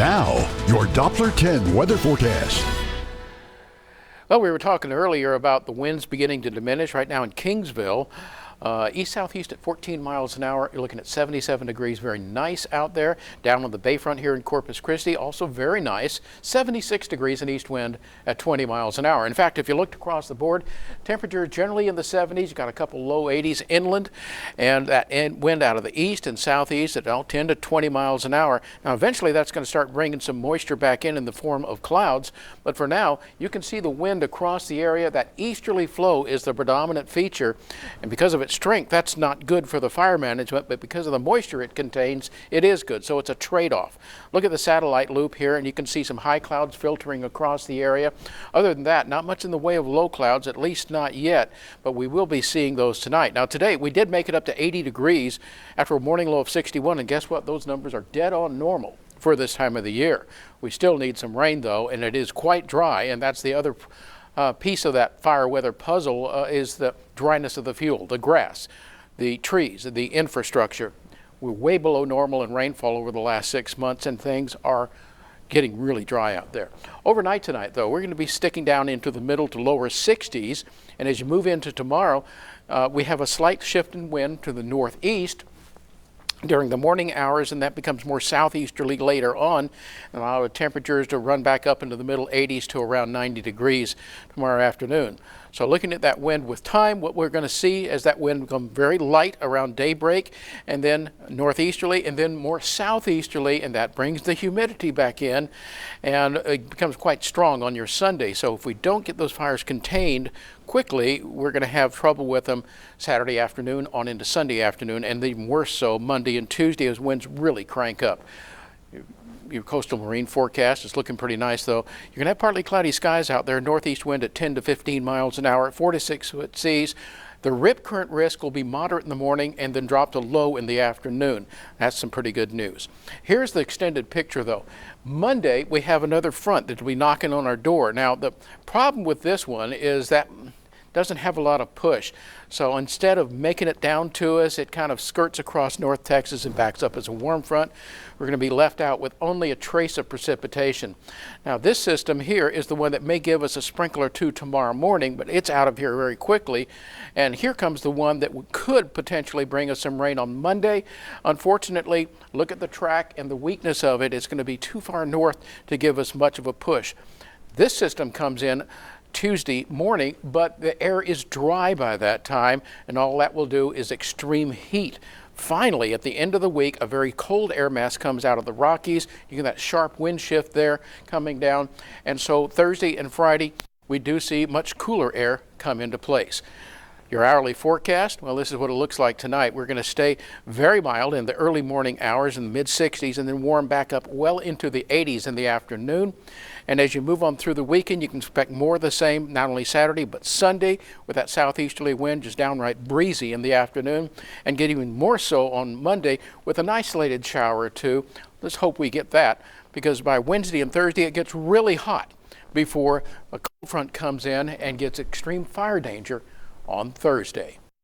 Now, your Doppler 10 weather forecast. Well, we were talking earlier about the winds beginning to diminish right now in Kingsville. East-southeast at 14 miles an hour. You're looking at 77 degrees. Very nice out there. Down on the bayfront here in Corpus Christi, also very nice. 76 degrees and east wind at 20 miles an hour. In fact, if you looked across the board, temperature generally in the 70s. You got a couple low 80s inland, and that wind out of the east and southeast at 10 to 20 miles an hour. Now, eventually, that's going to start bringing some moisture back in the form of clouds. But for now, you can see the wind across the area. That easterly flow is the predominant feature, and because of its strength, that's not good for the fire management, but because of the moisture it contains, it is good. So it's a trade-off. Look at the satellite loop here, and you can see some high clouds filtering across the area. Other than that, not much in the way of low clouds, at least not yet, but we will be seeing those tonight. Now today, we did make it up to 80 degrees after a morning low of 61, and guess what? Those numbers are dead on normal for this time of the year. We still need some rain, though, and it is quite dry, and that's the other piece of that fire weather puzzle is the dryness of the fuel, the grass, the trees, the infrastructure. We're way below normal in rainfall over the last 6 months, and things are getting really dry out there. Overnight tonight, though, we're going to be sticking down into the middle to lower 60s, and as you move into tomorrow, we have a slight shift in wind to the northeast during the morning hours, and that becomes more southeasterly later on, and allow the temperatures to run back up into the middle 80s to around 90 degrees tomorrow afternoon. So looking at that wind with time, what we're going to see is that wind become very light around daybreak, and then northeasterly, and then more southeasterly, and that brings the humidity back in, and it becomes quite strong on your Sunday. So if we don't get those fires contained quickly, we're going to have trouble with them Saturday afternoon on into Sunday afternoon, and even worse so Monday and Tuesday as winds really crank up. Your coastal marine forecast is looking pretty nice, though. You're going to have partly cloudy skies out there, northeast wind at 10 to 15 miles an hour, 4 to 6 foot seas. The rip current risk will be moderate in the morning and then drop to low in the afternoon. That's some pretty good news. Here's the extended picture, though. Monday, we have another front that will be knocking on our door. Now, the problem with this one is that doesn't have a lot of push. So instead of making it down to us, it kind of skirts across North Texas and backs up as a warm front. We're going to be left out with only a trace of precipitation. Now this system here is the one that may give us a sprinkle or two tomorrow morning, but it's out of here very quickly. And here comes the one that could potentially bring us some rain on Monday. Unfortunately, look at the track and the weakness of it. It's going to be too far north to give us much of a push. This system comes in Tuesday morning, but the air is dry by that time, and all that will do is extreme heat. Finally, at the end of the week, a very cold air mass comes out of the Rockies. You get that sharp wind shift there coming down, and so Thursday and Friday, we do see much cooler air come into place. Your hourly forecast, well, this is what it looks like tonight. We're going to stay very mild in the early morning hours in the mid-60s and then warm back up well into the 80s in the afternoon. And as you move on through the weekend, you can expect more of the same, not only Saturday, but Sunday with that southeasterly wind just downright breezy in the afternoon, and get even more so on Monday with an isolated shower or two. Let's hope we get that, because by Wednesday and Thursday, it gets really hot before a cold front comes in and gets extreme fire danger on Thursday.